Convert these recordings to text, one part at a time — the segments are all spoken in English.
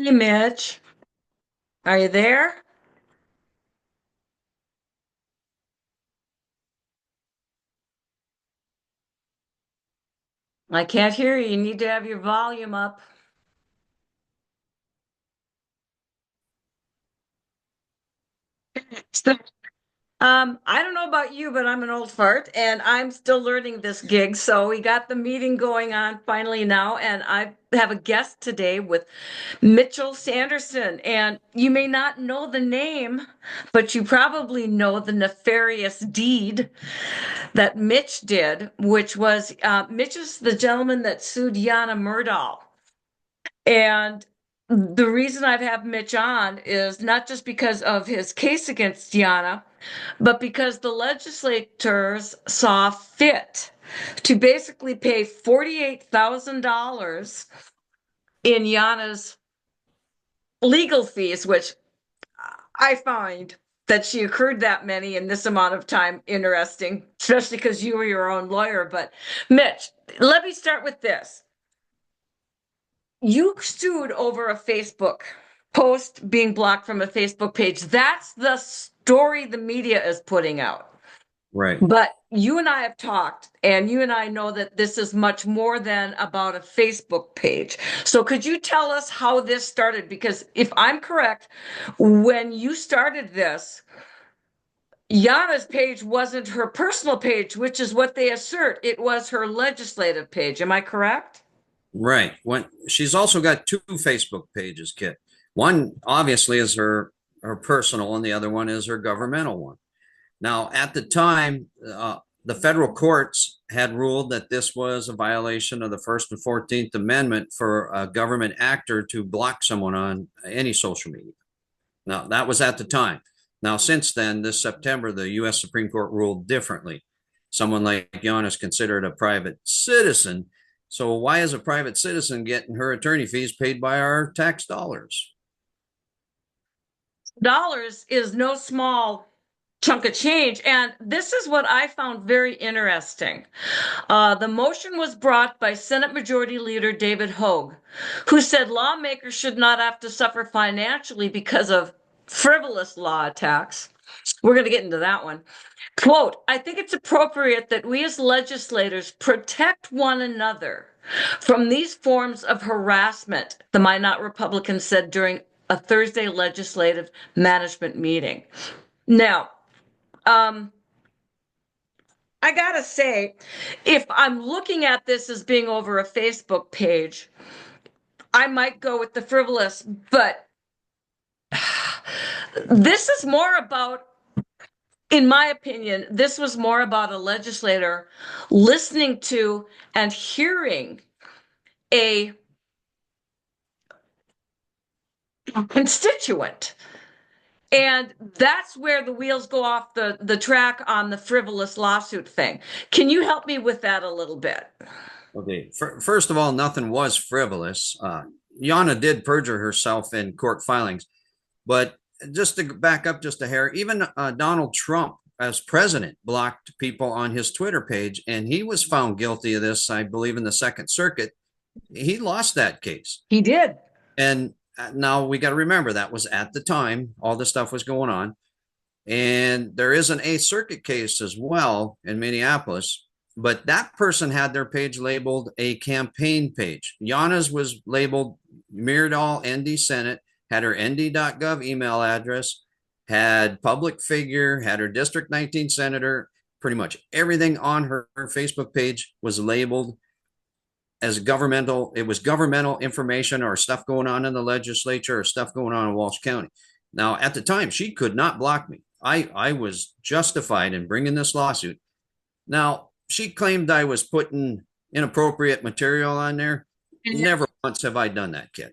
Hey Mitch, are you there? I can't hear you. You need to have your volume up. So, I don't know about you, but I'm an old fart and I'm still learning this gig. So we got the meeting going on finally now, and I have a guest today with Mitchell Sanderson. And you may not know the name, but you probably know the nefarious deed that Mitch did, which was Mitch is the gentleman that sued Yana Murdahl. And the reason I've had Mitch on is not just because of his case against Yana, but because the legislators saw fit to basically pay $48,000 in Yana's legal fees, which I find that she accrued that many in this amount of time interesting, especially because you were your own lawyer. But Mitch, let me start with this. You sued over a Facebook post being blocked from a Facebook page. That's the story the media is putting out. Right. But you and I have talked, and you and I know that this is much more than about a Facebook page. So could you tell us how this started? Because if I'm correct, when you started this, Yana's page wasn't her personal page, which is what they assert. It was her legislative page. Am I correct? Right. When she's also got two Facebook pages, Kit. One obviously is her personal, and the other one is her governmental one. Now, at the time, the federal courts had ruled that this was a violation of the First and 14th Amendment for a government actor to block someone on any social media. Now, that was at the time. Now, since then, this September, the U.S. Supreme Court ruled differently. Someone like Jan is considered a private citizen. So, why is a private citizen getting her attorney fees paid by our tax dollars? Dollars is no small chunk of change. And this is what I found very interesting. The motion was brought by Senate Majority Leader David Hogue, who said lawmakers should not have to suffer financially because of frivolous law attacks. We're going to get into that one. Quote, I think it's appropriate that we as legislators protect one another from these forms of harassment, the Minot Republicans said during a Thursday legislative management meeting. Now, um, I gotta say, if I'm looking at this as being over a Facebook page, I might go with the frivolous, but this is more about, in my opinion, this was more about a legislator listening to and hearing a constituent. And that's where the wheels go off the track on the frivolous lawsuit thing. Can you help me with that a little bit? Okay. First of all, nothing was frivolous. Yana did perjure herself in court filings. But just to back up just a hair, even Donald Trump, as president, blocked people on his Twitter page, and he was found guilty of this, I believe, in the Second Circuit. He lost that case. He did. And now we got to remember that was at the time all this stuff was going on. And there is an Eighth Circuit case as well in Minneapolis, but that person had their page labeled a campaign page. Yana's was labeled Myrdal ND Senate, had her nd.gov email address, had public figure, had her District 19 senator. Pretty much everything on her Facebook page was labeled as governmental. It was governmental information or stuff going on in the legislature or stuff going on in Walsh County. Now, at the time, she could not block me. I was justified in bringing this lawsuit. Now, she claimed I was putting inappropriate material on there. Never once have I done that, kid.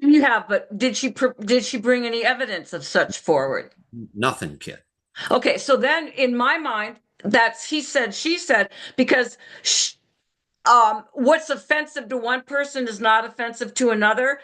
You have, but did she bring any evidence of such forward? Nothing, kid. Okay, so then in my mind, that's he said, she said, because what's offensive to one person is not offensive to another.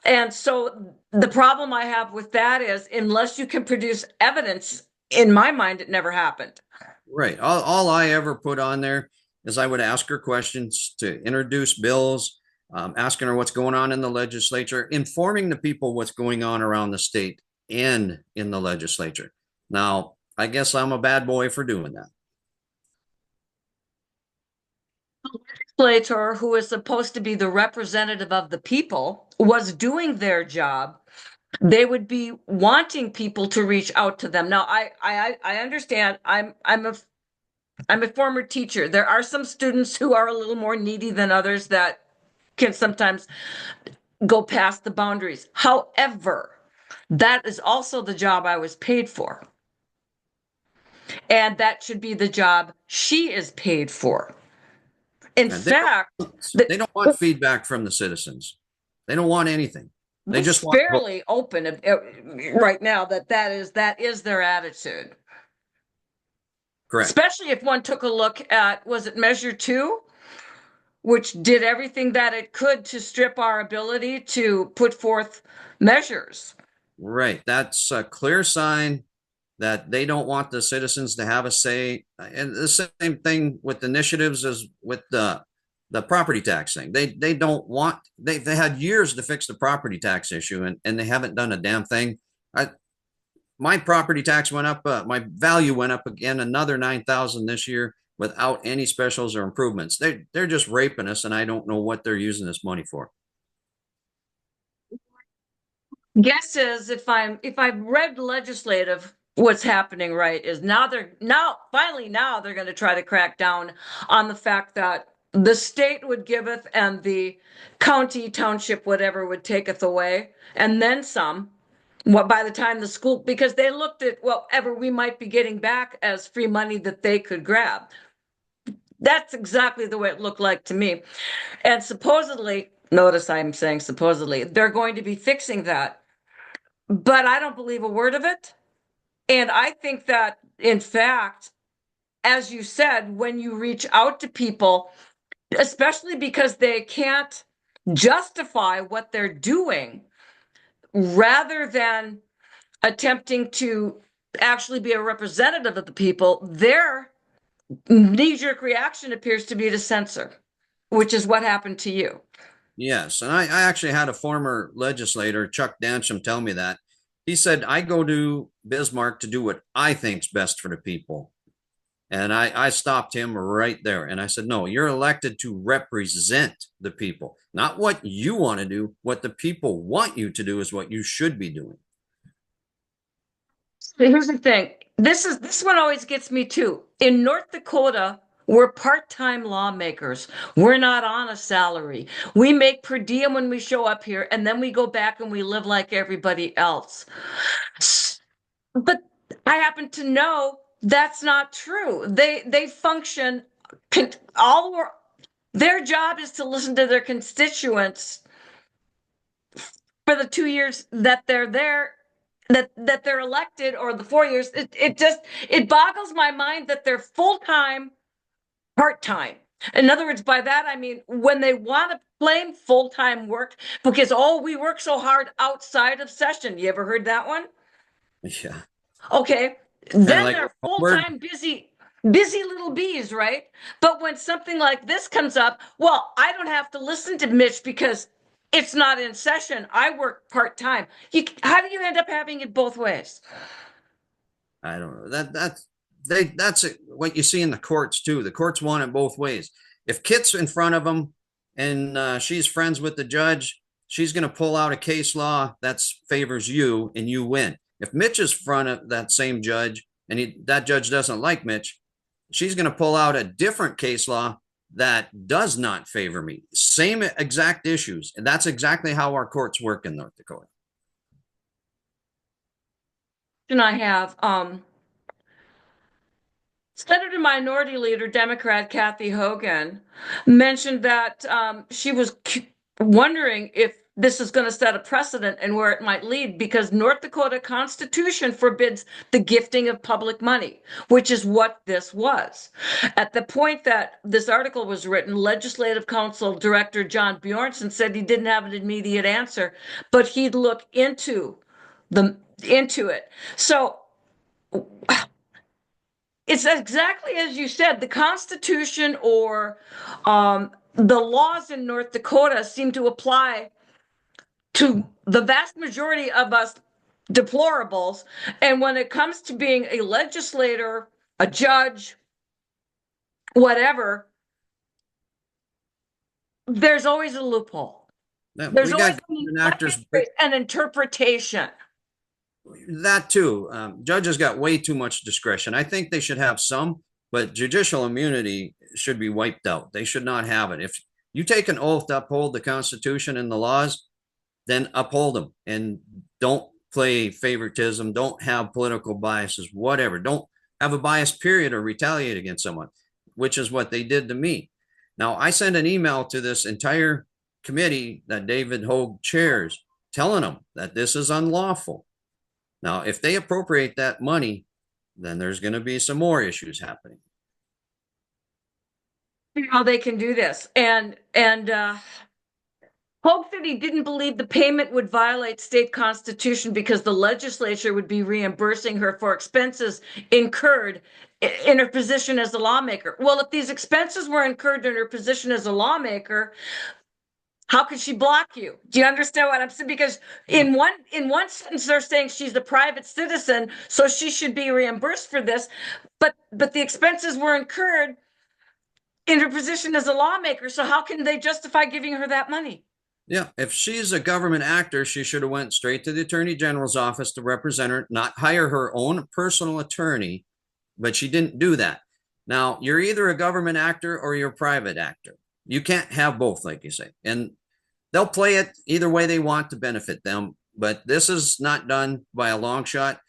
And so the problem I have with that is, unless you can produce evidence, in my mind, it never happened. Right. All I ever put on there is I would ask her questions to introduce bills. asking her what's going on in the legislature, informing the people what's going on around the state and in the legislature. Now, I guess I'm a bad boy for doing that. Legislator, who is supposed to be the representative of the people, was doing their job, they would be wanting people to reach out to them. Now, I understand. I'm a former teacher. There are some students who are a little more needy than others that can sometimes go past the boundaries. However, that is also the job I was paid for. And that should be the job she is paid for. In And fact, they don't want feedback from the citizens. They don't want anything. They it's just want fairly open right now that is their attitude. correct. Especially if one took a look at, was it Measure 2, which did everything that it could to strip our ability to put forth measures. Right. That's a clear sign that they don't want the citizens to have a say. And the same thing with initiatives as with the property tax thing. They don't want they had years to fix the property tax issue and they haven't done a damn thing. My property tax went up, my value went up again another 9,000 this year without any specials or improvements. They're just raping us, and I don't know what they're using this money for. Guess is if I've read legislative, what's happening right is now they're going to try to crack down on the fact that the state would giveth and the county, township, whatever would taketh away, and then some. What by the time the school, because they looked at whatever we might be getting back as free money that they could grab. That's exactly the way it looked like to me. And supposedly, notice I'm saying supposedly, they're going to be fixing that. But I don't believe a word of it. And I think that, in fact, as you said, when you reach out to people, especially because they can't justify what they're doing, rather than attempting to actually be a representative of the people, their knee-jerk reaction appears to be to censor, which is what happened to you. Yes, and I actually had a former legislator, Chuck Dansham, tell me that. He said, I go to Bismarck to do what I think's best for the people. And I stopped him right there. And I said, no, you're elected to represent the people, not what you want to do. What the people want you to do is what you should be doing. Here's the thing. This one always gets me too. In North Dakota, we're part-time lawmakers. We're not on a salary. We make per diem when we show up here, and then we go back and we live like everybody else. But I happen to know that's not true. They function all their job is to listen to their constituents for the 2 years that they're there, that they're elected, or the 4 years. It boggles my mind that they're full-time, part-time. In other words, by that I mean when they want to claim full-time work because we work so hard outside of session. You ever heard that one? Yeah. Okay. Kind Then of like they're full-time busy little bees, right? But when something like this comes up, well, I don't have to listen to Mitch because it's not in session. I work part-time. How do you end up having it both ways? I don't know. That's what you see in the courts too. The courts want it both ways. If Kit's in front of them and she's friends with the judge, she's going to pull out a case law that favors you and you win. If Mitch is in front of that same judge and that judge doesn't like Mitch, she's going to pull out a different case law that does not favor me. Same exact issues. And that's exactly how our courts work in North Dakota. And I have Senator Minority Leader Democrat Kathy Hogan mentioned that she was wondering if this is going to set a precedent and where it might lead, because North Dakota Constitution forbids the gifting of public money, which is what this was. At the point that this article was written, Legislative Council Director John Bjornson said he didn't have an immediate answer, but he'd look into it. So it's exactly as you said, the Constitution or the laws in North Dakota seem to apply to the vast majority of us deplorables. And when it comes to being a legislator, a judge, whatever, there's always a loophole. There's We always got actors. an interpretation. That too. Judges got way too much discretion. I think they should have some, but judicial immunity should be wiped out. They should not have it. If you take an oath to uphold the Constitution and the laws, then uphold them and don't play favoritism. Don't have political biases, whatever. Don't have a bias period or retaliate against someone, which is what they did to me. Now, I sent an email to this entire committee that David Hogue chairs telling them that this is unlawful. Now, if they appropriate that money, then there's going to be some more issues happening. How they can do this. And Hope said he didn't believe the payment would violate state constitution because the legislature would be reimbursing her for expenses incurred in her position as a lawmaker. Well, if these expenses were incurred in her position as a lawmaker, how could she block you? Do you understand what I'm saying? Because in one sentence they're saying she's a private citizen, so she should be reimbursed for this, but the expenses were incurred in her position as a lawmaker, so how can they justify giving her that money? Yeah, if she's a government actor, she should have went straight to the Attorney General's office to represent her, not hire her own personal attorney, but she didn't do that. Now, you're either a government actor or you're a private actor. You can't have both, like you say. And they'll play it either way they want to benefit them, but this is not done by a long shot.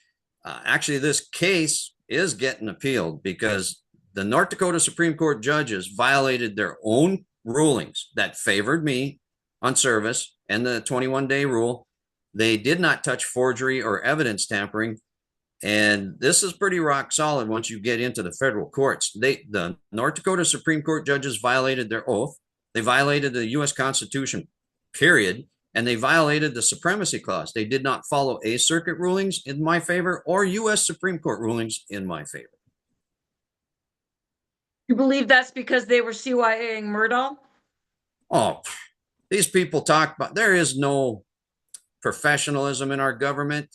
Actually, this case is getting appealed because the North Dakota Supreme Court judges violated their own rulings that favored me on service and the 21-day rule. They did not touch forgery or evidence tampering. And this is pretty rock solid once you get into the federal courts. The North Dakota Supreme Court judges violated their oath. They violated the U.S. Constitution, period. And they violated the Supremacy Clause. They did not follow a circuit rulings in my favor or U.S. Supreme Court rulings in my favor. You believe that's because they were CYAing Murdaugh? Oh, these people talk about, there is no professionalism in our government.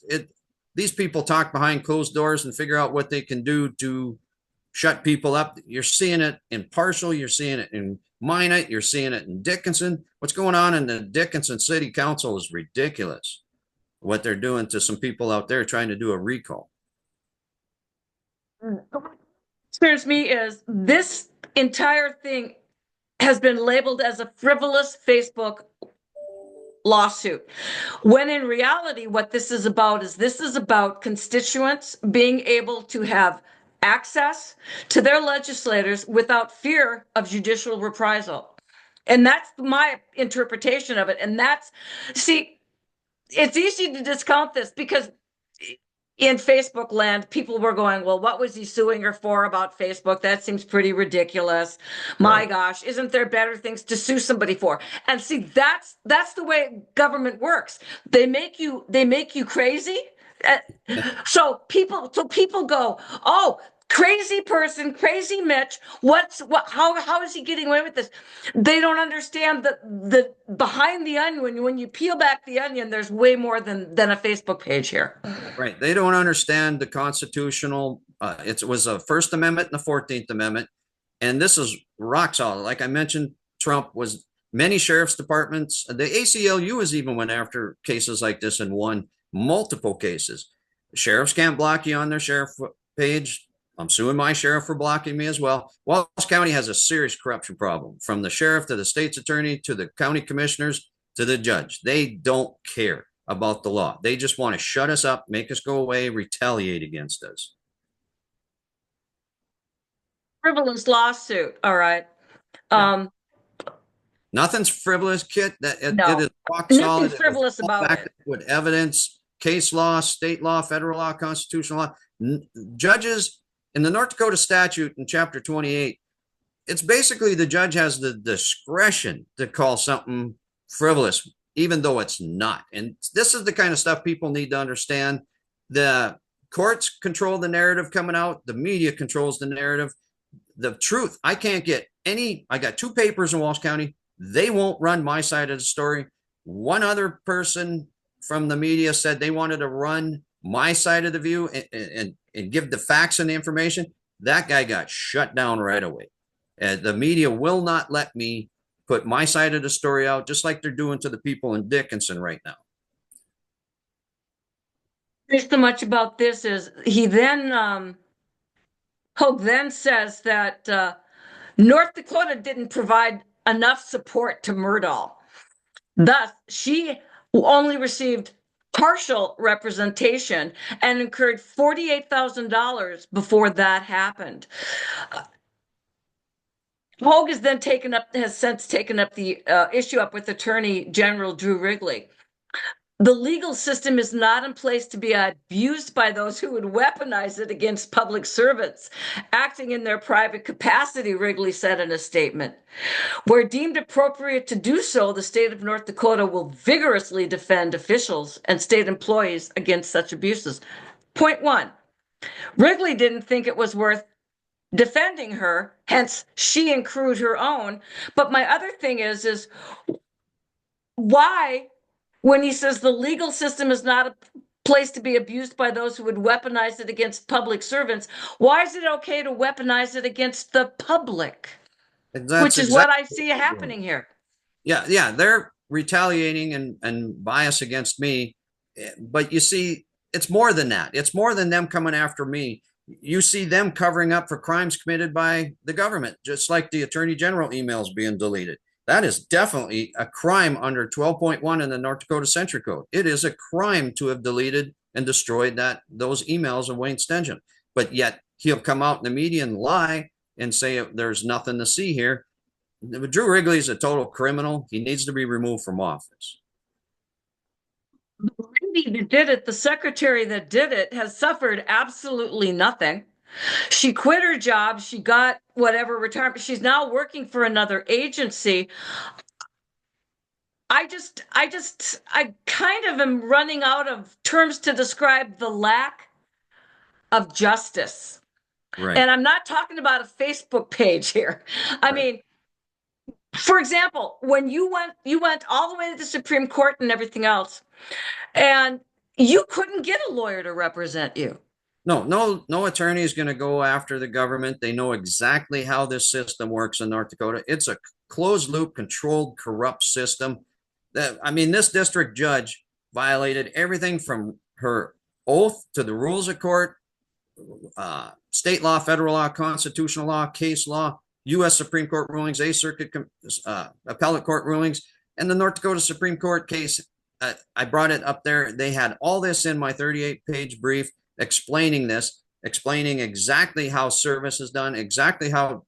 These people talk behind closed doors and figure out what they can do to shut people up. You're seeing it in Parcel, you're seeing it in Minot, you're seeing it in Dickinson. What's going on in the Dickinson City Council is ridiculous. What they're doing to some people out there trying to do a recall. Scares me is this entire thing has been labeled as a frivolous Facebook lawsuit, when in reality what this is about constituents being able to have access to their legislators without fear of judicial reprisal. And that's my interpretation of it. And see, it's easy to discount this because in Facebook land, people were going, well, what was he suing her for about Facebook? That seems pretty ridiculous. My gosh, isn't there better things to sue somebody for? And see, that's the way government works. They make you crazy. So people go, oh, crazy person, crazy Mitch. How is he getting away with this? They don't understand that the behind the onion, when you peel back the onion, there's way more than a Facebook page here. Right. They don't understand the constitutional. It was a First Amendment and the 14th Amendment. And this is rock solid. Like I mentioned, Trump was many sheriff's departments. The ACLU has even went after cases like this and won multiple cases. Sheriffs can't block you on their sheriff page. I'm suing my sheriff for blocking me as well. Wallace County has a serious corruption problem, from the sheriff to the state's attorney to the county commissioners to the judge. They don't care about the law. They just want to shut us up, make us go away, retaliate against us. Frivolous lawsuit. All right. Nothing's frivolous, Kit. No. It is rock solid. Nothing frivolous about it. With evidence, case law, state law, federal law, constitutional law. Judges in the North Dakota statute in chapter 28, it's basically the judge has the discretion to call something frivolous, even though it's not. And this is the kind of stuff people need to understand. The courts control the narrative coming out. The media controls the narrative. the truth. I can't get any. I got two papers in Walsh County. They won't run my side of the story. One other person from the media said they wanted to run my side of the view and give the facts and the information. That guy got shut down right away. The media will not let me put my side of the story out, just like they're doing to the people in Dickinson right now. So much about this is he then Hope then says that North Dakota didn't provide enough support to Murdahl. Thus, she only received partial representation and incurred $48,000 before that happened. Hogue has since taken up the issue up with Attorney General Drew Wrigley. The legal system is not in place to be abused by those who would weaponize it against public servants acting in their private capacity, Wrigley said in a statement. Where deemed appropriate to do so, the state of North Dakota will vigorously defend officials and state employees against such abuses. Point one, Wrigley didn't think it was worth defending her, hence she accrued her own. But my other thing is why, when he says the legal system is not a place to be abused by those who would weaponize it against public servants, why is it okay to weaponize it against the public? Which is what I see happening here. Yeah, they're retaliating and bias against me. But you see, it's more than that. It's more than them coming after me. You see them covering up for crimes committed by the government, just like the Attorney General emails being deleted. That is definitely a crime under 12.1 in the North Dakota Century Code. It is a crime to have deleted and destroyed those emails of Wayne Stengen. But yet he'll come out in the media and lie and say there's nothing to see here. Drew Wrigley is a total criminal. He needs to be removed from office. The lady that did it, the secretary that did it, has suffered absolutely nothing. She quit her job. She got whatever retirement. She's now working for another agency. I kind of am running out of terms to describe the lack of justice. Right. And I'm not talking about a Facebook page here. I mean, for example, when you went all the way to the Supreme Court and everything else, and you couldn't get a lawyer to represent you. No attorney is going to go after the government. They know exactly how this system works in North Dakota. It's a closed loop, controlled, corrupt system. This district judge violated everything from her oath to the rules of court, state law, federal law, constitutional law, case law, U.S. Supreme Court rulings, Eighth Circuit appellate court rulings, and the North Dakota Supreme Court case. I brought it up there. They had all this in my 38-page brief explaining this, explaining exactly how service is done, exactly how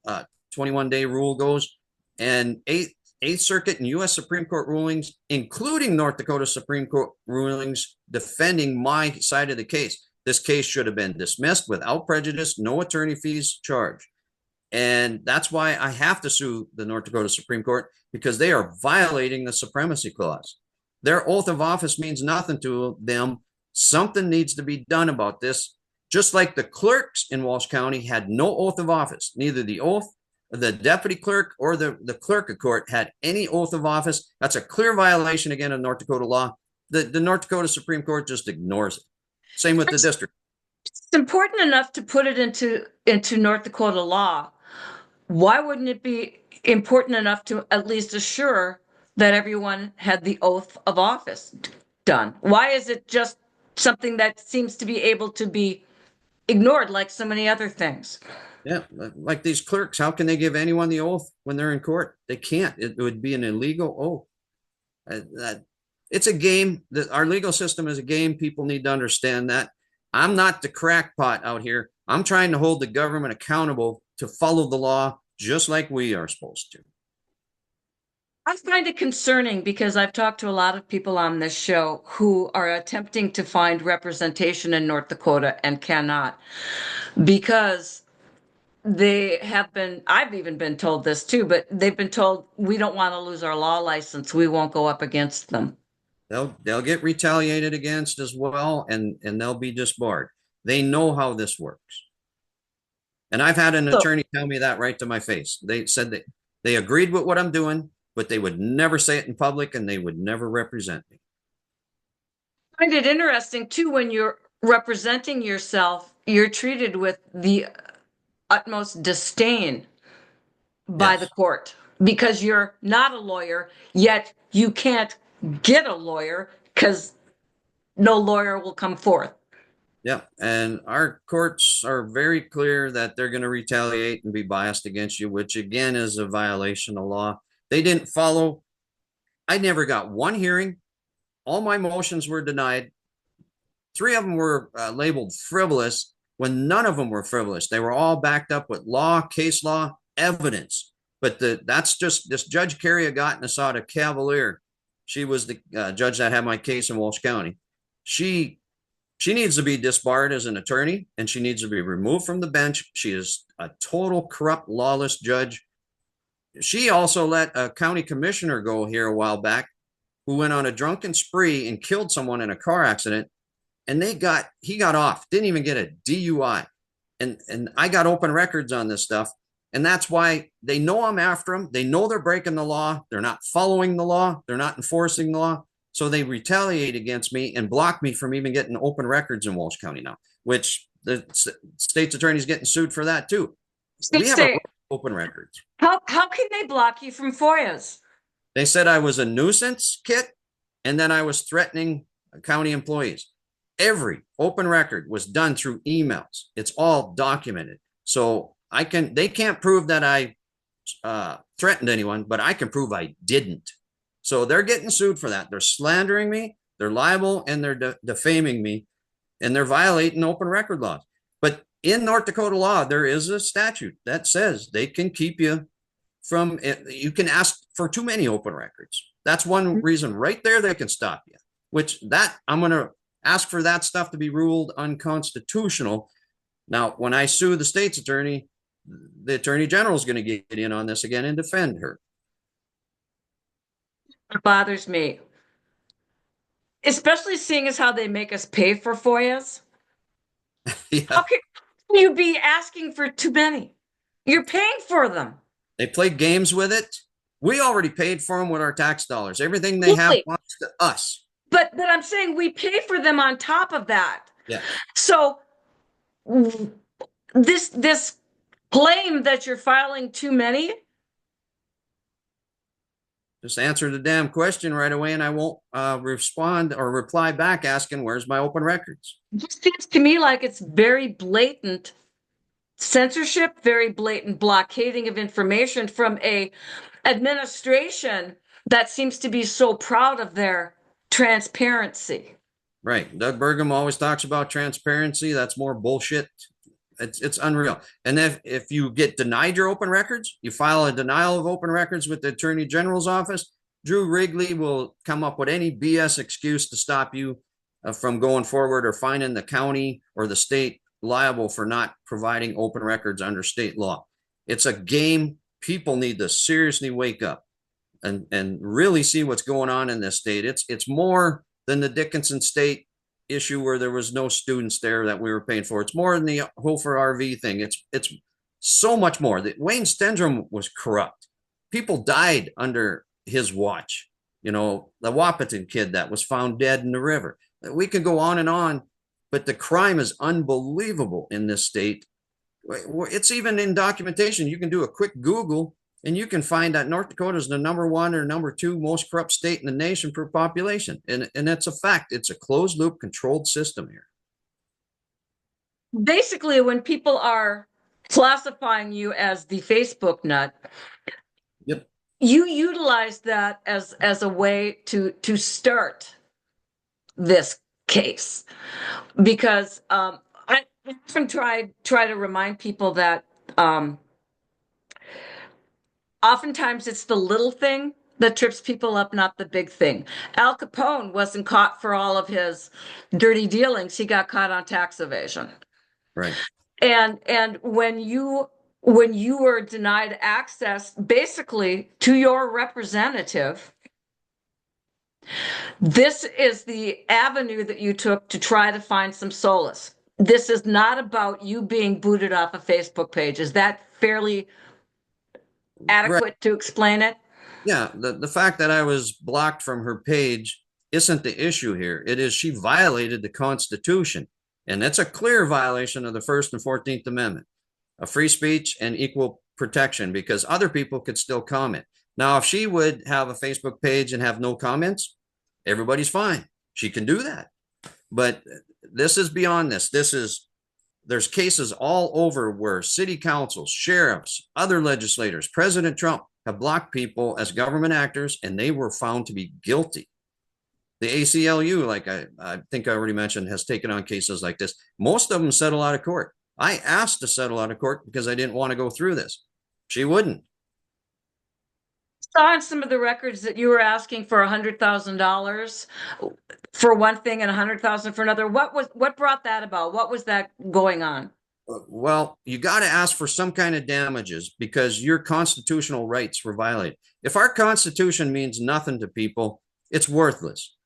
21-day rule goes, and Eighth Circuit and U.S. Supreme Court rulings, including North Dakota Supreme Court rulings defending my side of the case. This case should have been dismissed without prejudice, no attorney fees charged. And that's why I have to sue the North Dakota Supreme Court, because they are violating the Supremacy Clause. Their oath of office means nothing to them. Something needs to be done about this. Just like the clerks in Walsh County had no oath of office, neither the oath, the deputy clerk, or the clerk of court had any oath of office. That's a clear violation again of North Dakota law. The North Dakota Supreme Court just ignores it. Same with the district. It's important enough to put it into North Dakota law. Why wouldn't it be important enough to at least assure that everyone had the oath of office done? Why is it just something that seems to be able to be ignored like so many other things? Yeah, like these clerks, how can they give anyone the oath when they're in court? They can't. It would be an illegal oath. It's a game. Our legal system is a game. People need to understand that. I'm not the crackpot out here. I'm trying to hold the government accountable to follow the law just like we are supposed to. I find it concerning because I've talked to a lot of people on this show who are attempting to find representation in North Dakota and cannot, because they have been, I've even been told this too, but they've been told, we don't want to lose our law license. We won't go up against them. They'll get retaliated against as well, and they'll be disbarred. They know how this works. And I've had an So attorney tell me that right to my face. They said that they agreed with what I'm doing, but they would never say it in public and they would never represent me. I find it interesting too when you're representing yourself, you're treated with the utmost disdain by the Yes. court because you're not a lawyer, yet you can't get a lawyer because no lawyer will come forth. Yeah. And our courts are very clear that they're going to retaliate and be biased against you, which again is a violation of law. They didn't follow. I never got one hearing. All my motions were denied. Three of them were labeled frivolous when none of them were frivolous. They were all backed up with law, case law, evidence. But that's just this Judge Carrie Agatnassada Cavalier. She was the judge that had my case in Walsh County. She she needs to be disbarred as an attorney and she needs to be removed from the bench. She is a total corrupt, lawless judge. She also let a county commissioner go here a while back who went on a drunken spree and killed someone in a car accident. And he got off, didn't even get a DUI. And I got open records on this stuff. And that's why they know I'm after them. They know they're breaking the law. They're not following the law. They're not enforcing the law. So they retaliate against me and block me from even getting open records in Walsh County now, which the state's attorney's getting sued for that too. We have Say, open records. how can they block you from FOIAs? They said I was a nuisance, Kit, and then I was threatening county employees. Every open record was done through emails. It's all documented. So they can't prove that I threatened anyone, but I can prove I didn't. So they're getting sued for that. They're slandering me, they're liable, and they're defaming me, and they're violating open record laws. But in North Dakota law, there is a statute that says they can keep you from, you can ask for too many open records. That's one reason right there they can stop you, which I'm going to ask for that stuff to be ruled unconstitutional. Now, when I sue the state's attorney, the attorney general is going to get in on this again and defend her. It bothers me, especially seeing as how they make us pay for FOIAs. Yeah. How can you be asking for too many? You're paying for them. They play games with it. We already paid for them with our tax dollars. Everything they have belongs to us. But I'm saying we pay for them on top of that. Yeah. So this claim that you're filing too many. Just answer the damn question right away, and I won't respond or reply back asking where's my open records. It seems to me like it's very blatant censorship, very blatant blockading of information from a administration that seems to be so proud of their transparency. Right. Doug Burgum always talks about transparency. That's more bullshit. It's unreal. And if you get denied your open records, you file a denial of open records with the Attorney General's office, Drew Wrigley will come up with any BS excuse to stop you from going forward or finding the county or the state liable for not providing open records under state law. It's a game. People need to seriously wake up and really see what's going on in this state. It's more than the Dickinson State issue where there was no students there that we were paying for. It's more than the Hofer RV thing. It's so much more. Wayne Stendrum was corrupt. People died under his watch. You know, the Wahpeton kid that was found dead in the river. We could go on, but the crime is unbelievable in this state. It's even in documentation. You can do a quick Google and you can find that North Dakota is the #1 or #2 most corrupt state in the nation per population. And it's a fact. It's a closed loop controlled system here. Basically, when people are classifying you as the Facebook nut, yep, you utilize that as a way to start this case. Because I often try to remind people that oftentimes it's the little thing that trips people up, not the big thing. Al Capone wasn't caught for all of his dirty dealings. He got caught on tax evasion. Right. And when you were denied access basically to your representative, this is the avenue that you took to try to find some solace. this is not about you being booted off a Facebook page. Is that fairly Right. adequate to explain it? Yeah, the fact that I was blocked from her page isn't the issue here. It is she violated the Constitution. And that's a clear violation of the First and 14th Amendment, of free speech and equal protection, because other people could still comment. Now, if she would have a Facebook page and have no comments, everybody's fine. She can do that. But this is beyond this. There's cases all over where city councils, sheriffs, other legislators, President Trump have blocked people as government actors, and they were found to be guilty. The ACLU, like I think I already mentioned, has taken on cases like this. Most of them settle out of court. I asked to settle out of court because I didn't want to go through this. She wouldn't. Saw in some of the records that you were asking for $100,000 for one thing and $100,000 for another. What brought that about? What was that going on? Well, you got to ask for some kind of damages because your constitutional rights were violated. If our Constitution means nothing to people, it's worthless.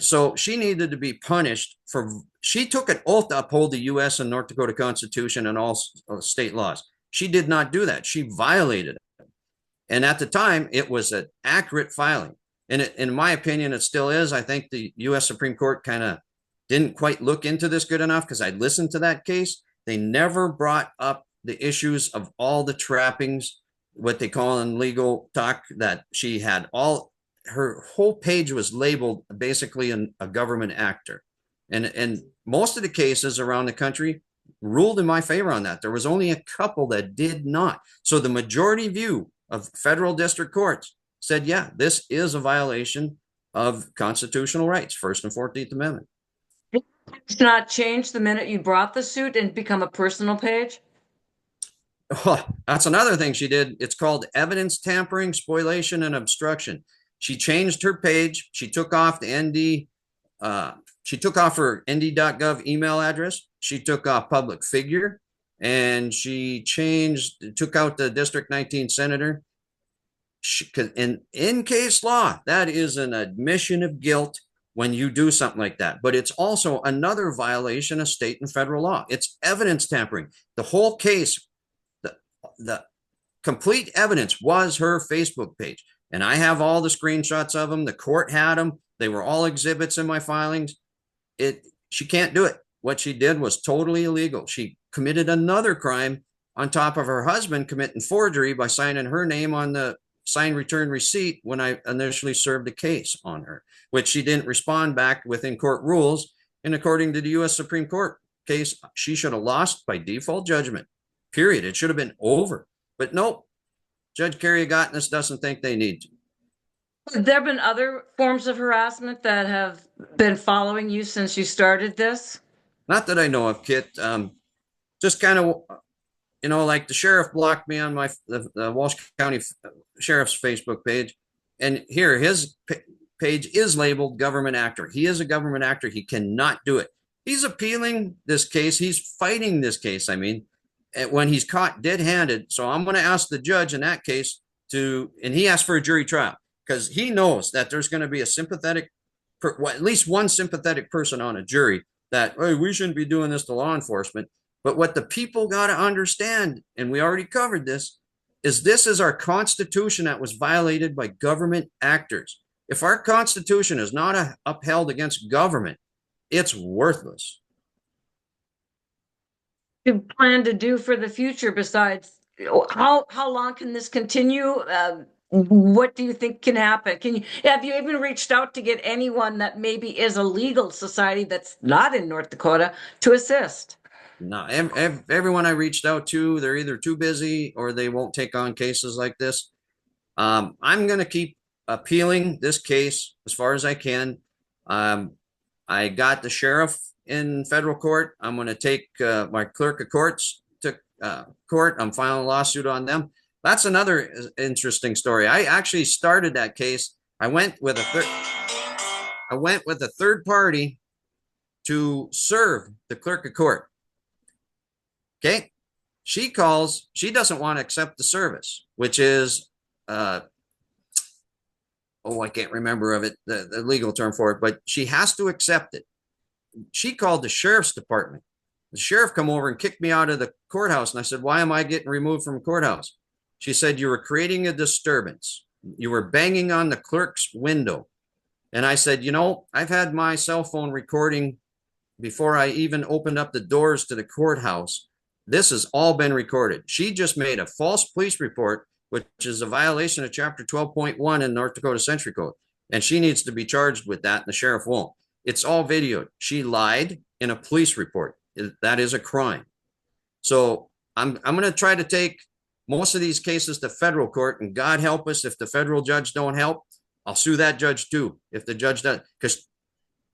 So she needed to be punished for, she took an oath to uphold the U.S. and North Dakota Constitution and all state laws. She did not do that. She violated it. And at the time, it was an accurate filing. And in my opinion, it still is. I think the U.S. Supreme Court kind of didn't quite look into this good enough because I listened to that case. They never brought up the issues of all the trappings, what they call in legal talk, that she had all, her whole page was labeled basically a government actor. And most of the cases around the country ruled in my favor on that. There was only a couple that did not. So the majority view of federal district courts said, yeah, this is a violation of constitutional rights, First and 14th Amendment. It's not changed the minute you brought the suit and become a personal page? Oh, that's another thing she did. It's called evidence tampering, spoliation, and obstruction. She changed her page. She took off the ND. She took off her nd.gov email address. She took off public figure, and she took out the District 19 senator. In case law, that is an admission of guilt when you do something like that. But it's also another violation of state and federal law. It's evidence tampering. The whole case, the complete evidence was her Facebook page. And I have all the screenshots of them. The court had them. They were all exhibits in my filings. She can't do it. What she did was totally illegal. She committed another crime on top of her husband committing forgery by signing her name on the signed return receipt when I initially served a case on her, which she didn't respond back within court rules. And according to the U.S. Supreme Court case, she should have lost by default judgment, period. It should have been over. But nope, Judge Carrie Agotness doesn't think they need to. Have there been other forms of harassment that have been following you since you started this? Not that I know of, Kit. Just kind of, like the sheriff blocked me on the Walsh County Sheriff's Facebook page. And here, his page is labeled government actor. He is a government actor. He cannot do it. He's appealing this case. He's fighting this case. I mean, when he's caught dead-handed. So I'm going to ask the judge in that case and he asked for a jury trial because he knows that there's going to be a sympathetic, at least one sympathetic person on a jury that, hey, we shouldn't be doing this to law enforcement. But what the people got to understand, and we already covered this is our Constitution that was violated by government actors. If our Constitution is not upheld against government, it's worthless. What do you plan to do for the future besides how long can this continue? What do you think can happen? Have you even reached out to get anyone that maybe is a legal society that's not in North Dakota to assist? No, everyone I reached out to, they're either too busy or they won't take on cases like this. I'm going to keep appealing this case as far as I can. I got the sheriff in federal court. I'm going to take my clerk of courts to court. I'm filing a lawsuit on them. That's another interesting story. I actually started that case. I went with a third party to serve the clerk of court. Okay. She doesn't want to accept the service, which is, I can't remember of it, the legal term for it, but she has to accept it. She called the sheriff's department The sheriff come over and kicked me out of the courthouse. And I said, why am I getting removed from the courthouse? She said, you were creating a disturbance. You were banging on the clerk's window. And I said, I've had my cell phone recording before I even opened up the doors to the courthouse. This has all been recorded. She just made a false police report, which is a violation of Chapter 12.1 in North Dakota Century Code. And she needs to be charged with that, and the sheriff won't. It's all videoed. She lied in a police report. That is a crime. So I'm going to try to take most of these cases to federal court, and God help us if the federal judge don't help. I'll sue that judge too if the judge does, because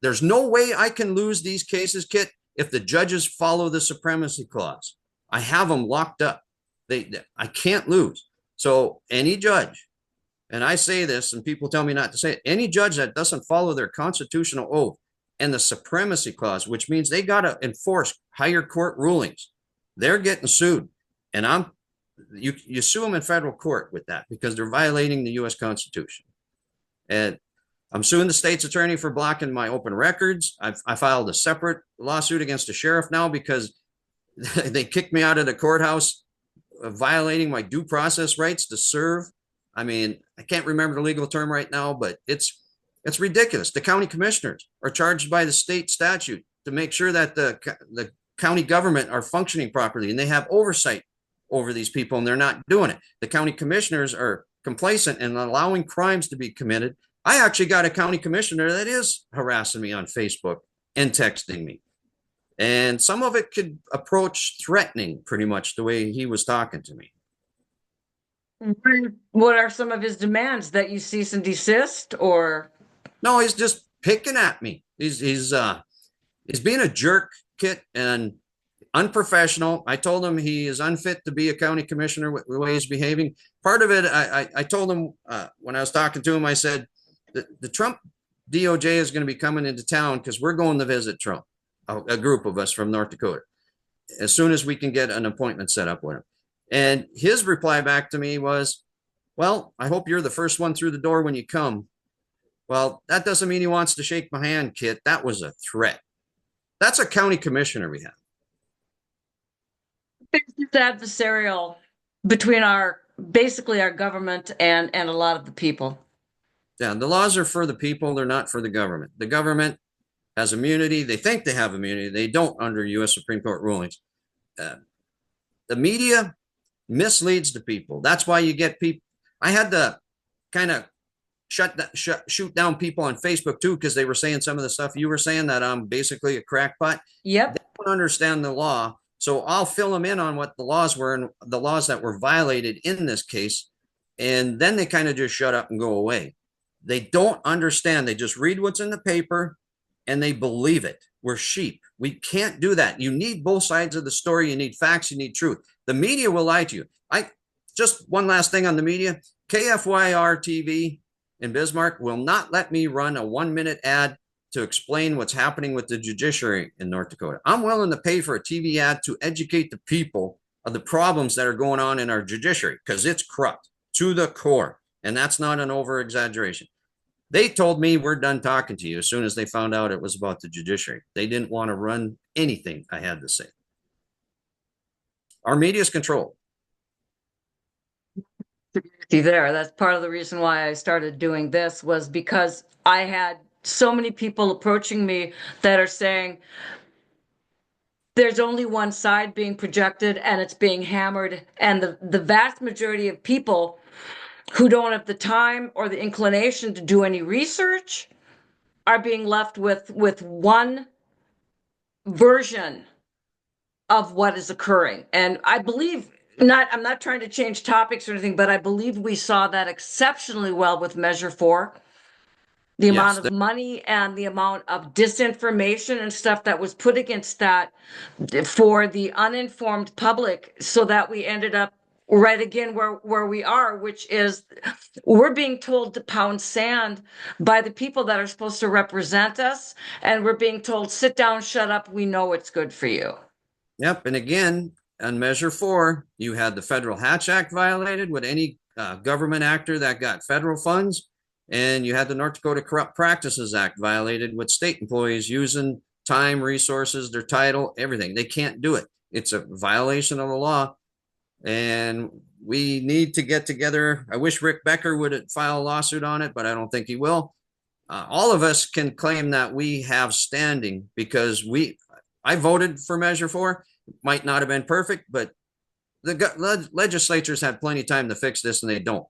there's no way I can lose these cases, Kit, if the judges follow the supremacy clause. I have them locked up. I can't lose. So any judge, and I say this and people tell me not to say it, any judge that doesn't follow their constitutional oath and the supremacy clause, which means they got to enforce higher court rulings, they're getting sued. And you sue them in federal court with that because they're violating the U.S. Constitution. And I'm suing the state's attorney for blocking my open records. I filed a separate lawsuit against the sheriff now because they kicked me out of the courthouse, violating my due process rights to serve. I mean, I can't remember the legal term right now, but it's ridiculous. The county commissioners are charged by the state statute to make sure that the county government are functioning properly, and they have oversight over these people, and they're not doing it. The county commissioners are complacent and allowing crimes to be committed. I actually got a county commissioner that is harassing me on Facebook and texting me. And some of it could approach threatening, pretty much the way he was talking to me. What are some of his demands? That you cease and desist, or? No, he's just picking at me. He's being a jerk, Kit, and unprofessional. I told him he is unfit to be a county commissioner with the way he's behaving. Part of it, I told him when I was talking to him, I said, the Trump DOJ is going to be coming into town because we're going to visit Trump, a group of us from North Dakota, as soon as we can get an appointment set up with him. And his reply back to me was, well, I hope you're the first one through the door when you come. Well, that doesn't mean he wants to shake my hand, Kit. That was a threat. That's a county commissioner we have. It's adversarial between basically our government and a lot of the people. Yeah, the laws are for the people. They're not for the government. The government has immunity. They think they have immunity. They don't under U.S. Supreme Court rulings. The media misleads the people. That's why you get people. I had to kind of shoot down people on Facebook too, because they were saying some of the stuff you were saying, that I'm basically a crackpot. Yep. They don't understand the law. So I'll fill them in on what the laws were and the laws that were violated in this case. And then they kind of just shut up and go away. They don't understand. They just read what's in the paper and they believe it. We're sheep. We can't do that. You need both sides of the story. You need facts. You need truth. The media will lie to you. Just one last thing on the media. KFYR TV in Bismarck will not let me run a 1-minute ad to explain what's happening with the judiciary in North Dakota. I'm willing to pay for a TV ad to educate the people of the problems that are going on in our judiciary, because it's corrupt to the core. And that's not an over exaggeration. They told me we're done talking to you as soon as they found out it was about the judiciary. They didn't want to run anything I had to say. Our media is controlled. There, that's part of the reason why I started doing this, was because I had so many people approaching me that are saying there's only one side being projected and it's being hammered, and the vast majority of people who don't have the time or the inclination to do any research are being left with one version of what is occurring. And I believe, I'm not trying to change topics or anything, but I believe we saw that exceptionally well with Measure 4. The amount of money and the amount of disinformation and stuff that was put against that for the uninformed public, so that we ended up right again where we are, which is we're being told to pound sand by the people that are supposed to represent us, and we're being told, sit down, shut up, we know what's good for you. Yep. And again, on Measure 4, you had the Federal Hatch Act violated with any government actor that got federal funds, and you had the North Dakota Corrupt Practices Act violated with state employees using time, resources, their title, everything. They can't do it. It's a violation of the law. And we need to get together. I wish Rick Becker would file a lawsuit on it, but I don't think he will. All of us can claim that we have standing because I voted for Measure 4. Might not have been perfect, but the legislatures had plenty of time to fix this, and they don't.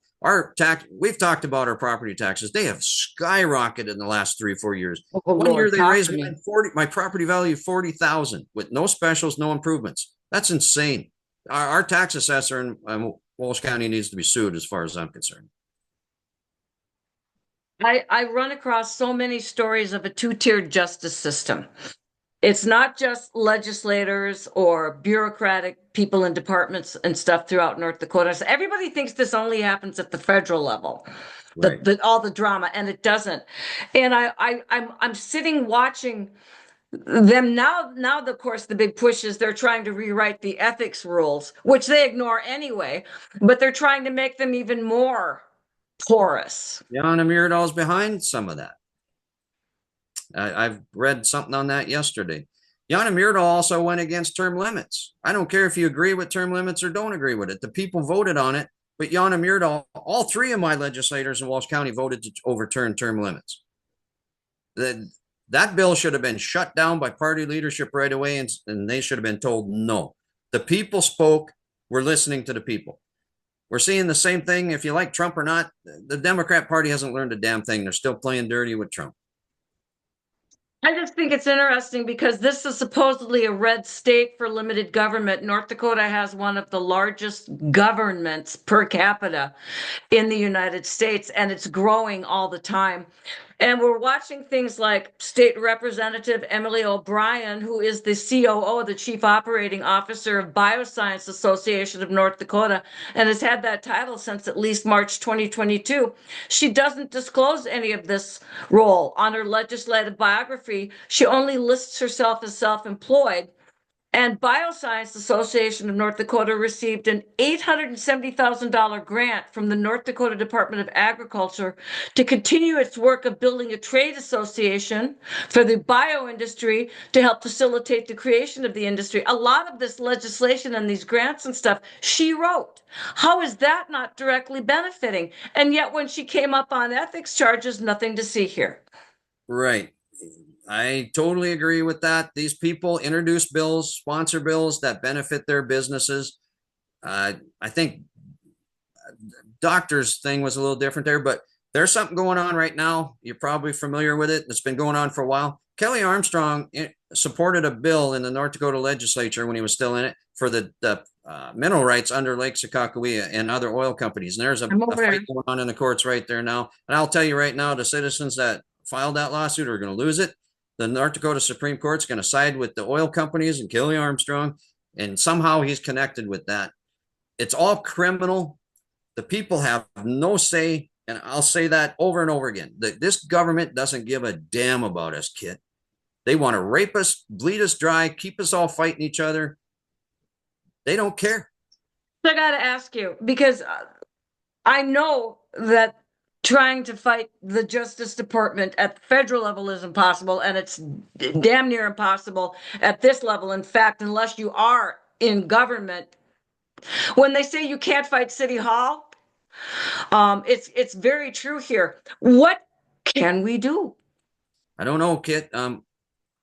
We've talked about our property taxes. They have skyrocketed in the last 3 or 4 years. Oh, One year Lord, they talk raised to me. my property value 40,000 with no specials, no improvements. That's insane. Our tax assessor in Walsh County needs to be sued, as far as I'm concerned. I run across so many stories of a two-tiered justice system. It's not just legislators or bureaucratic people in departments and stuff throughout North Dakota. So everybody thinks this only happens at the federal level, Right. all the drama, and it doesn't. And I'm sitting watching them now. Now, of course, the big push is they're trying to rewrite the ethics rules, which they ignore anyway, but they're trying to make them even more porous. Jana Myrdal's behind some of that. I've read something on that yesterday. Jana Myrdal also went against term limits. I don't care if you agree with term limits or don't agree with it. The people voted on it, but Jana Myrdal, all 3 of my legislators in Walsh County voted to overturn term limits. That bill should have been shut down by party leadership right away, and they should have been told no. The people spoke. We're listening to the people. We're seeing the same thing. If you like Trump or not, the Democrat Party hasn't learned a damn thing. They're still playing dirty with Trump. I just think it's interesting because this is supposedly a red state for limited government. North Dakota has one of the largest governments per capita in the United States, and it's growing all the time. And we're watching things like State Representative Emily O'Brien, who is the COO, the Chief Operating Officer of Bioscience Association of North Dakota, and has had that title since at least March 2022. She doesn't disclose any of this role on her legislative biography. She only lists herself as self-employed. And Bioscience Association of North Dakota received an $870,000 grant from the North Dakota Department of Agriculture to continue its work of building a trade association for the bio industry to help facilitate the creation of the industry. A lot of this legislation and these grants and stuff she wrote. How is that not directly benefiting? And yet when she came up on ethics charges, nothing to see here. Right. I totally agree with that. These people introduce bills, sponsor bills that benefit their businesses. I think doctors thing was a little different there, but there's something going on right now. You're probably familiar with it. It's been going on for a while. Kelly Armstrong supported a bill in the North Dakota legislature when he was still in it for the mineral rights under Lake Sakakawea and other oil companies. And there's a fight going on in the courts right there now. And I'll tell you right now, the citizens that filed that lawsuit are going to lose it. The North Dakota Supreme Court's going to side with the oil companies and Kelly Armstrong, and somehow he's connected with that. It's all criminal. The people have no say, and I'll say that over and over again. This government doesn't give a damn about us, kid. They want to rape us, bleed us dry, keep us all fighting each other. They don't care. I got to ask you, because I know that trying to fight the Justice Department at the federal level is impossible, and it's damn near impossible at this level. In fact, unless you are in government, when they say you can't fight City Hall, it's very true here. What can we do? I don't know, Kit. The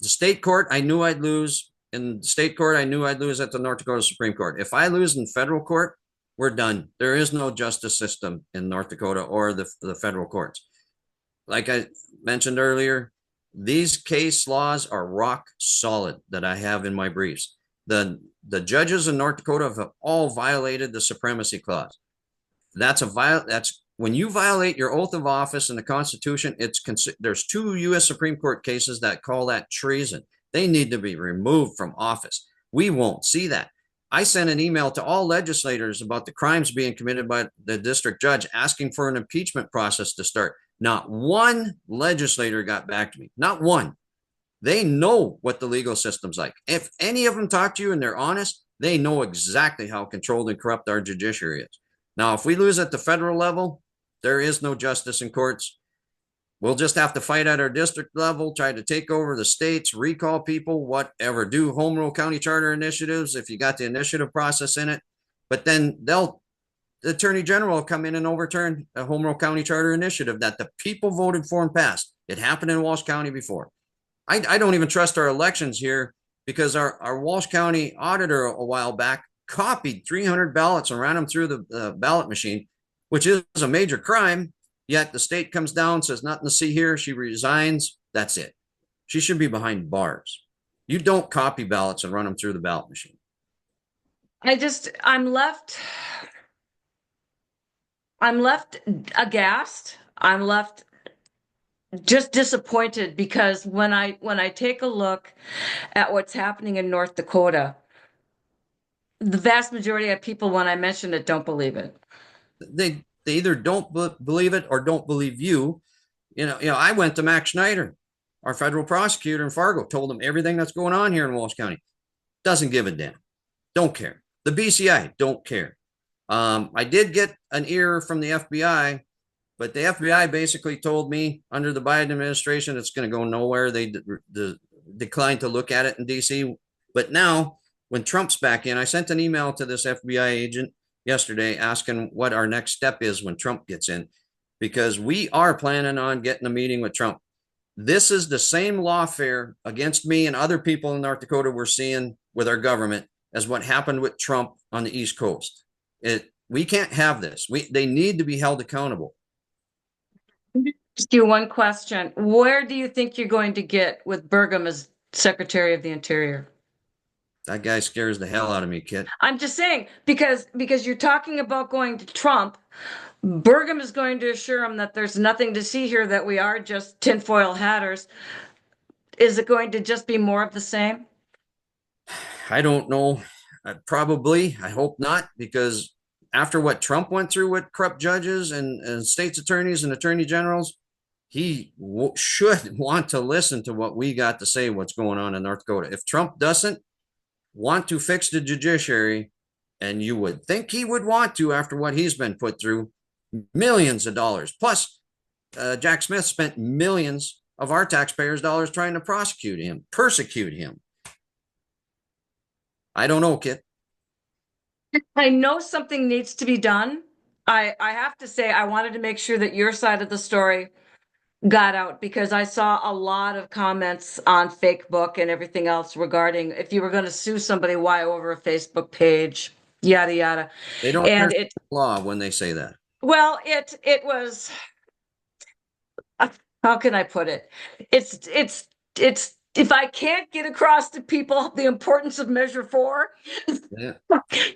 state court, I knew I'd lose. In the state court, I knew I'd lose at the North Dakota Supreme Court. If I lose in federal court, we're done. There is no justice system in North Dakota or the federal courts. Like I mentioned earlier, these case laws are rock solid that I have in my briefs. The judges in North Dakota have all violated the supremacy clause. That's when you violate your oath of office in the Constitution. There's 2 U.S. Supreme Court cases that call that treason. They need to be removed from office. We won't see that. I sent an email to all legislators about the crimes being committed by the district judge, asking for an impeachment process to start. Not one legislator got back to me. Not one. They know what the legal system's like. If any of them talk to you and they're honest, they know exactly how controlled and corrupt our judiciary is. Now, if we lose at the federal level, there is no justice in courts. We'll just have to fight at our district level, try to take over the states, recall people, whatever, do home rule county charter initiatives if you got the initiative process in it. But then the attorney general will come in and overturn a home rule county charter initiative that the people voted for and passed. It happened in Walsh County before. I don't even trust our elections here because our Walsh County auditor a while back copied 300 ballots and ran them through the ballot machine, which is a major crime. Yet the state comes down, says nothing to see here. She resigns. That's it. She should be behind bars. You don't copy ballots and run them through the ballot machine. I'm left aghast. I'm left just disappointed because when I take a look at what's happening in North Dakota, the vast majority of people, when I mention it, don't believe it. They either don't believe it or don't believe you. I went to Max Schneider, our federal prosecutor in Fargo, told him everything that's going on here in Walsh County. Doesn't give a damn. Don't care. The BCI don't care. I did get an ear from the FBI, but the FBI basically told me under the Biden administration, it's going to go nowhere. They declined to look at it in DC. But now when Trump's back in, I sent an email to this FBI agent yesterday asking what our next step is when Trump gets in, because we are planning on getting a meeting with Trump. This is the same lawfare against me and other people in North Dakota we're seeing with our government as what happened with Trump on the East Coast. We can't have this. They need to be held accountable. Ask you one question. Where do you think you're going to get with Burgum as Secretary of the Interior? That guy scares the hell out of me, Kit. I'm just saying, because you're talking about going to Trump. Burgum is going to assure him that there's nothing to see here, that we are just tinfoil hatters. Is it going to just be more of the same? I don't know. Probably. I hope not, because after what Trump went through with corrupt judges and state's attorneys and attorney generals, he should want to listen to what we got to say, what's going on in North Dakota. If Trump doesn't want to fix the judiciary, and you would think he would want to after what he's been put through, millions of dollars. Plus, Jack Smith spent millions of our taxpayers' dollars trying to persecute him. I don't know, Kit. I know something needs to be done. I have to say, I wanted to make sure that your side of the story got out, because I saw a lot of comments on Facebook and everything else regarding if you were going to sue somebody, why over a Facebook page, yada yada. They don't And understand the law when they say that. Well, it was, how can I put it? It's if I can't get across to people the importance of Measure 4, Yeah.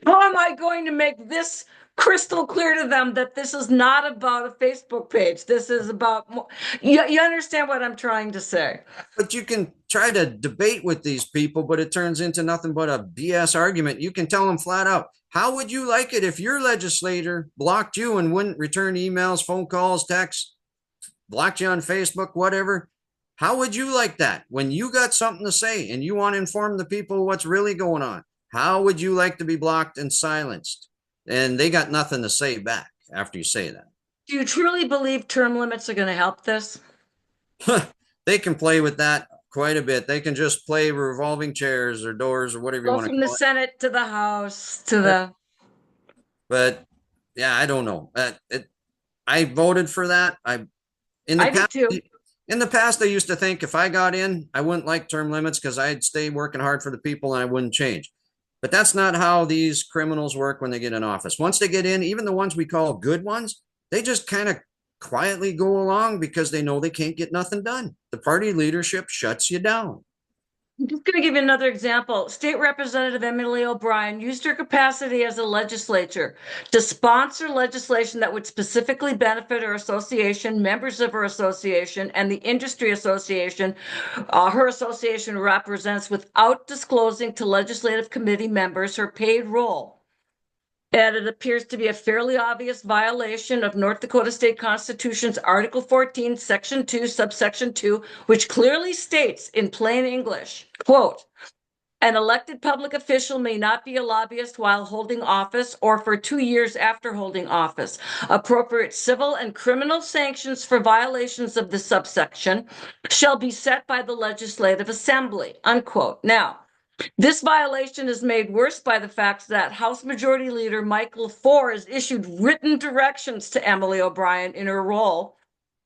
how am I going to make this crystal clear to them that this is not about a Facebook page? This is about, you understand what I'm trying to say. But you can try to debate with these people, but it turns into nothing but a BS argument. You can tell them flat out, how would you like it if your legislator blocked you and wouldn't return emails, phone calls, texts, blocked you on Facebook, whatever? How would you like that when you got something to say and you want to inform the people what's really going on? How would you like to be blocked and silenced? And they got nothing to say back after you say that. Do you truly believe term limits are going to help this? They can play with that quite a bit. They can just play revolving chairs or doors or whatever you want to call it. From the Senate to the House to the. But yeah, I don't know. I voted for that. In the past, I used to think if I got in, I wouldn't like term limits because I'd stay working hard for the people and I wouldn't change. But that's not how these criminals work when they get in office. Once they get in, even the ones we call good ones, they just kind of quietly go along because they know they can't get nothing done. The party leadership shuts you down. I'm just going to give you another example. State Representative Emily O'Brien used her capacity as a legislator to sponsor legislation that would specifically benefit her association, members of her association, and the industry association her association represents, without disclosing to legislative committee members her paid role. And it appears to be a fairly obvious violation of North Dakota State Constitution's Article 14, Section 2, subsection 2, which clearly states in plain English, quote, An elected public official may not be a lobbyist while holding office or for 2 years after holding office. Appropriate civil and criminal sanctions for violations of the subsection shall be set by the Legislative Assembly, unquote. Now, this violation is made worse by the fact that House Majority Leader Michael Four has issued written directions to Emily O'Brien in her role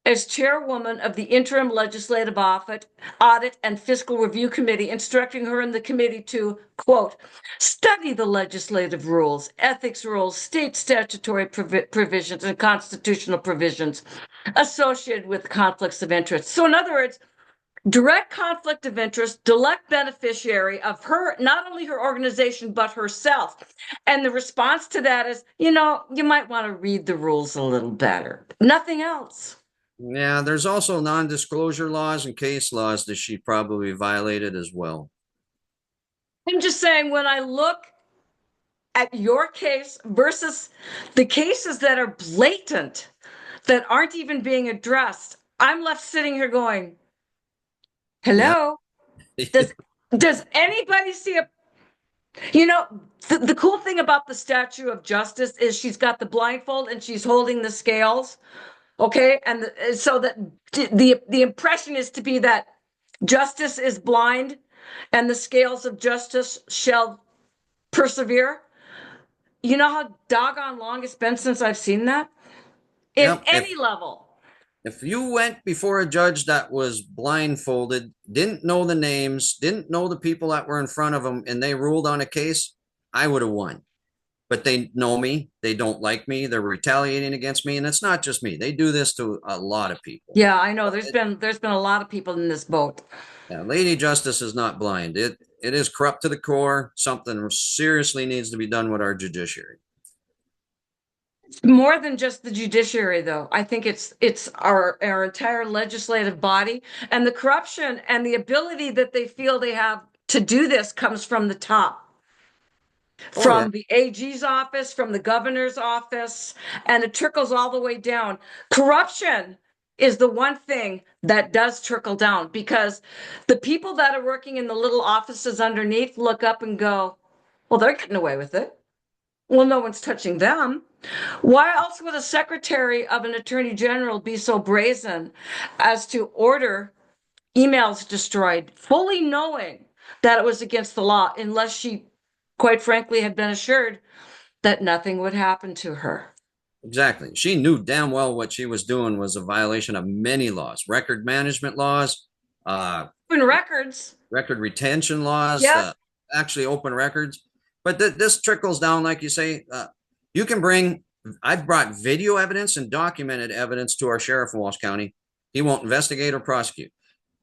as chairwoman of the Interim Legislative Audit and Fiscal Review Committee, instructing her and the committee to, quote, study the legislative rules, ethics rules, state statutory provisions, and constitutional provisions associated with conflicts of interest. So in other words, direct conflict of interest, direct beneficiary of her, not only her organization, but herself. And the response to that is, you might want to read the rules a little better. Nothing else. Yeah, there's also non-disclosure laws and case laws that she probably violated as well. I'm just saying, when I look at your case versus the cases that are blatant, that aren't even being addressed, I'm left sitting here going, hello? Yeah. Does anybody see the cool thing about the statue of justice is she's got the blindfold and she's holding the scales. Okay. And so that the impression is to be that justice is blind and the scales of justice shall persevere. You know how doggone long it's been since I've seen that? Yep. Any level. If you went before a judge that was blindfolded, didn't know the names, didn't know the people that were in front of them, and they ruled on a case, I would have won. But they know me. They don't like me. They're retaliating against me. And it's not just me. They do this to a lot of people. Yeah, I know. There's been a lot of people in this boat. Yeah, Lady Justice is not blind. It is corrupt to the core. Something seriously needs to be done with our judiciary. It's more than just the judiciary, though. I think it's our entire legislative body, and the corruption and the ability that they feel they have to do this comes from the top. From the AG's office, from the governor's office, and it trickles all the way down. Corruption is the one thing that does trickle down, because the people that are working in the little offices underneath look up and go, well, they're getting away with it. Well, no one's touching them. Why else would a secretary of an attorney general be so brazen as to order emails destroyed, fully knowing that it was against the law, unless she, quite frankly, had been assured that nothing would happen to her? Exactly. She knew damn well what she was doing was a violation of many laws, record management laws, open records, record retention laws, yeah. Actually open records. But this trickles down, like you say. You can bring, I've brought video evidence and documented evidence to our sheriff in Walsh County. He won't investigate or prosecute.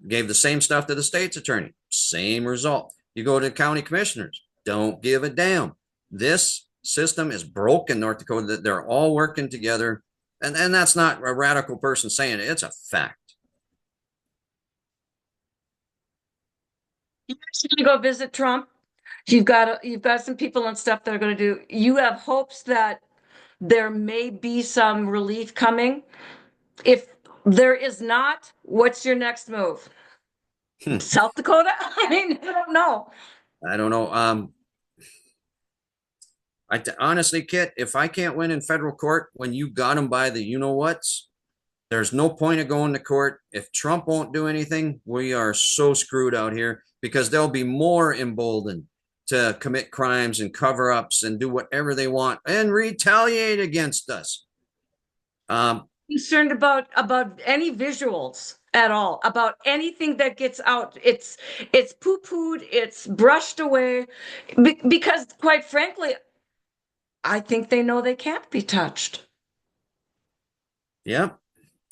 Gave the same stuff to the state's attorney. Same result. You go to county commissioners. Don't give a damn. This system is broken, North Dakota, that they're all working together. And that's not a radical person saying it. It's a fact. You're going to go visit Trump. You've got some people and stuff that are going to do. You have hopes that there may be some relief coming. If there is not, what's your next move? South Dakota? I mean, I don't know. Honestly, Kit, if I can't win in federal court when you got them by the you-know-whats, there's no point of going to court. If Trump won't do anything, we are so screwed out here, because they'll be more emboldened to commit crimes and cover-ups and do whatever they want and retaliate against us. Concerned about any visuals at all, about anything that gets out. It's poo-pooed, it's brushed away, because quite frankly, I think they know they can't be touched. Yep.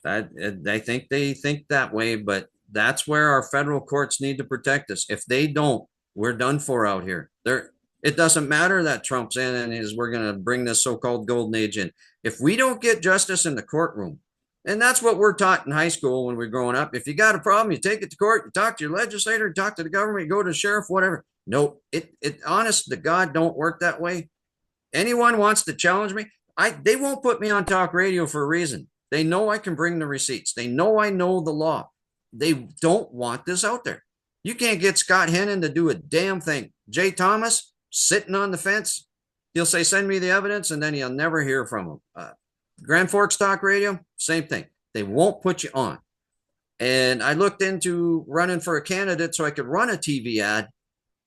I think they think that way, but that's where our federal courts need to protect us. If they don't, we're done for out here. It doesn't matter that Trump's in and we're going to bring this so-called golden age in. If we don't get justice in the courtroom, and that's what we're taught in high school when we're growing up. If you got a problem, you take it to court, you talk to your legislator, you talk to the government, you go to the sheriff, whatever. No, it honest to God don't work that way. Anyone wants to challenge me, they won't put me on talk radio for a reason. They know I can bring the receipts. They know I know the law. They don't want this out there. You can't get Scott Hennon to do a damn thing. Jay Thomas sitting on the fence. He'll say, "Send me the evidence," and then you'll never hear from him. Grand Forks Talk Radio, same thing. They won't put you on. And I looked into running for a candidate so I could run a TV ad.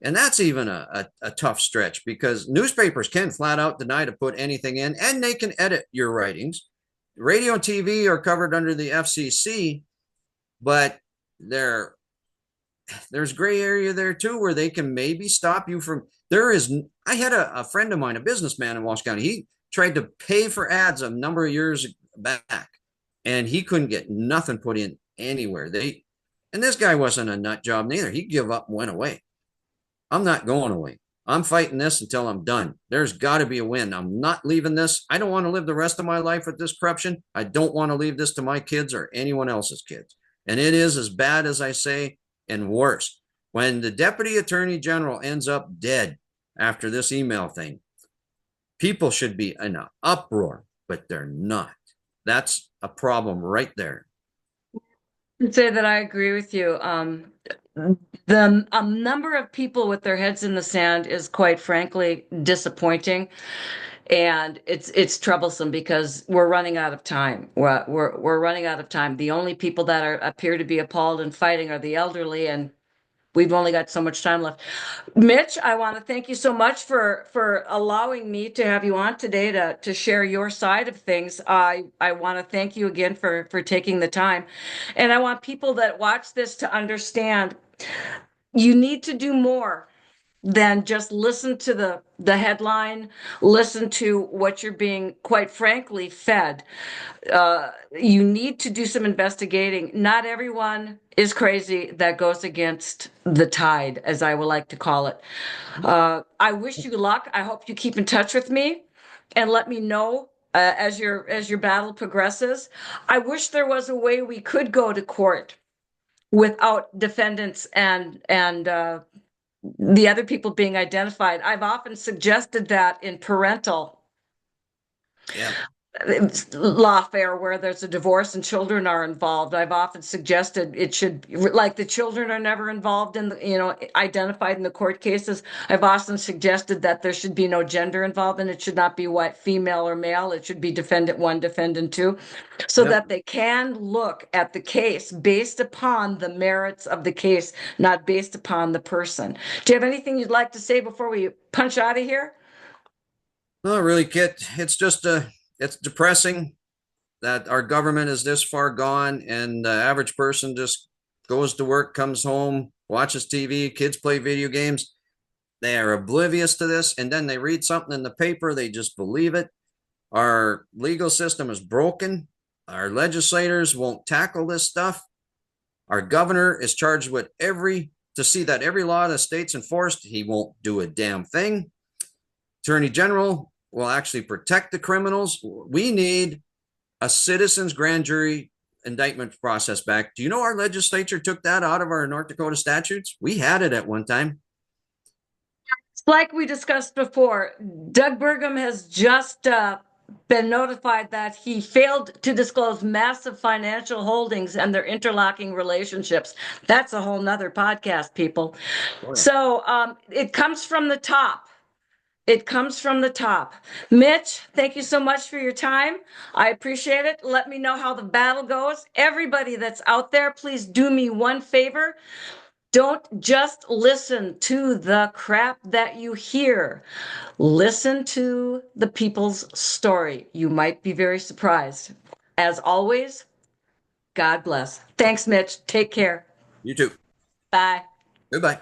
And that's even a tough stretch because newspapers can flat out deny to put anything in, and they can edit your writings. Radio and TV are covered under the FCC, but there's gray area there too where they can maybe stop you from. I had a friend of mine, a businessman in Walsh County. He tried to pay for ads a number of years back, and he couldn't get nothing put in anywhere. And this guy wasn't a nut job neither. He gave up and went away. I'm not going away. I'm fighting this until I'm done. There's got to be a win. I'm not leaving this. I don't want to live the rest of my life with this corruption. I don't want to leave this to my kids or anyone else's kids. And it is as bad as I say and worse. When the deputy attorney general ends up dead after this email thing, people should be in an uproar, but they're not. That's a problem right there. I'd say that I agree with you. The number of people with their heads in the sand is quite frankly disappointing, and it's troublesome because we're running out of time. We're running out of time. The only people that appear to be appalled and fighting are the elderly, and we've only got so much time left. Mitch, I want to thank you so much for allowing me to have you on today to share your side of things. I want to thank you again for taking the time. And I want people that watch this to understand you need to do more than just listen to the headline, listen to what you're being, quite frankly, fed. You need to do some investigating. Not everyone is crazy that goes against the tide, as I would like to call it. I wish you luck. I hope you keep in touch with me and let me know as your battle progresses. I wish there was a way we could go to court without defendants and the other people being identified. I've often suggested that in parental Yeah. lawfare where there's a divorce and children are involved. I've often suggested it should, like the children are never involved in identified in the court cases. I've often suggested that there should be no gender involved and it should not be white, female or male. It should be defendant one, defendant two, so Yep. that they can look at the case based upon the merits of the case, not based upon the person. Do you have anything you'd like to say before we punch out of here? No, really, Kit. It's just it's depressing that our government is this far gone, and the average person just goes to work, comes home, watches TV, kids play video games. They are oblivious to this, and then they read something in the paper, they just believe it. Our legal system is broken. Our legislators won't tackle this stuff. Our governor is charged with to see that every law of the state's enforced. He won't do a damn thing. Attorney General will actually protect the criminals. We need a citizens grand jury indictment process back. Do you know our legislature took that out of our North Dakota statutes? We had it at one time. Like we discussed before, Doug Burgum has just been notified that he failed to disclose massive financial holdings and their interlocking relationships. That's a whole nother podcast, people. Oh, yeah. So it comes from the top. It comes from the top. Mitch, thank you so much for your time. I appreciate it. Let me know how the battle goes. Everybody that's out there, please do me one favor. Don't just listen to the crap that you hear. Listen to the people's story. You might be very surprised. As always, God bless. Thanks, Mitch. Take care. You too. Bye. Goodbye.